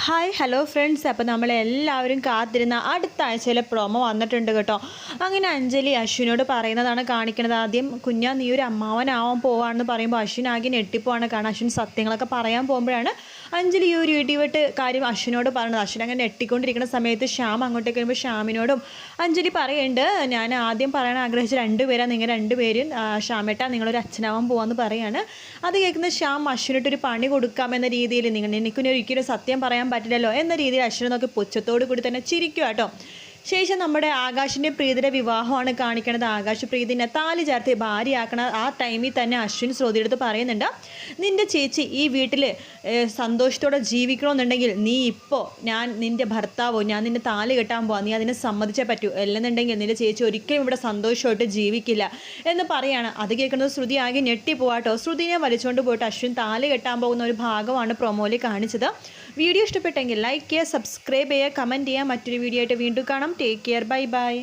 Hi hello friends, അപ്പോൾ നമ്മളെല്ലാവരും കാത്തിരുന്ന അടുത്ത ആഴ്ചയിലെ പ്രൊമോ വന്നിട്ടുണ്ട് കേട്ടോ. അങ്ങനെ അഞ്ജലി അശ്വിനോട് പറയുന്നതാണ് കാണിക്കുന്നത്. ആദ്യം കുഞ്ഞാ നീ ഒരു അമ്മാവനാവാൻ പോവാണെന്ന് പറയുമ്പോൾ അശ്വിൻ ആകെ ഞെട്ടിപ്പോവാണ്. കാരണം അശ്വിൻ സത്യങ്ങളൊക്കെ പറയാൻ പോകുമ്പോഴാണ് അഞ്ജലി ഈ ഒരു ഇടിവെട്ട് കാര്യം അശ്വിനോട് പറയുന്നത്. അശ്വിൻ അങ്ങനെ ഞെട്ടിക്കൊണ്ടിരിക്കുന്ന സമയത്ത് ശ്യാം അങ്ങോട്ടേക്ക് വരുമ്പോൾ ശ്യാമിനോടും അഞ്ജലി പറയുന്നുണ്ട്, ഞാൻ ആദ്യം പറയാൻ ആഗ്രഹിച്ച രണ്ടുപേരാണ് നിങ്ങൾ രണ്ടുപേരും. ശ്യാമേട്ട നിങ്ങളൊരു അച്ഛനാവാൻ പോവാന്ന് പറയാണ്. അത് കേൾക്കുന്ന ശ്യാം അശ്വിനോട്ടൊരു പണി കൊടുക്കാമെന്ന രീതിയിൽ എനിക്കൊരിക്കലും സത്യം പറയാൻ പറ്റില്ലല്ലോ എന്ന രീതിയിൽ അശ്വിനെ നോക്കി പുച്ഛത്തോടു കൂടി തന്നെ ചിരിക്കുക കേട്ടോ. ശേഷം നമ്മുടെ ആകാശിൻ്റെ പ്രീതിയുടെ വിവാഹമാണ് കാണിക്കണത്. ആകാശ് പ്രീതിനെ താലി ചേർത്ത് ഭാര്യയാക്കണ ആ ടൈമിൽ തന്നെ അശ്വിൻ ശ്രുതിയെടുത്ത് പറയുന്നുണ്ട്, നിൻ്റെ ചേച്ചി ഈ വീട്ടിൽ സന്തോഷത്തോടെ ജീവിക്കണമെന്നുണ്ടെങ്കിൽ നീ ഇപ്പോൾ നിൻ്റെ ഭർത്താവോ ഞാൻ നിന്നെ താലി കെട്ടാൻ പോവാം, നീ അതിനെ സമ്മതിച്ചേ പറ്റൂ, അല്ലെന്നുണ്ടെങ്കിൽ നിൻ്റെ ചേച്ചി ഒരിക്കലും ഇവിടെ സന്തോഷമായിട്ട് ജീവിക്കില്ല എന്ന് പറയാണ്. അത് കേൾക്കുന്നത് ശ്രുതി ആകെ ഞെട്ടിപ്പോവാട്ടോ. ശ്രുതിനെ വലിച്ചുകൊണ്ട് പോയിട്ട് അശ്വിൻ താലി കെട്ടാൻ പോകുന്ന ഒരു ഭാഗമാണ് പ്രൊമോയിൽ കാണിച്ചത്. വീഡിയോ ഇഷ്ടപ്പെട്ടെങ്കിൽ ലൈക്ക് ചെയ്യുക, സബ്സ്ക്രൈബ് ചെയ്യുക, കമൻറ്റ് ചെയ്യുക. മറ്റൊരു വീഡിയോ ആയിട്ട് വീണ്ടും കാണാം. Take care, bye bye.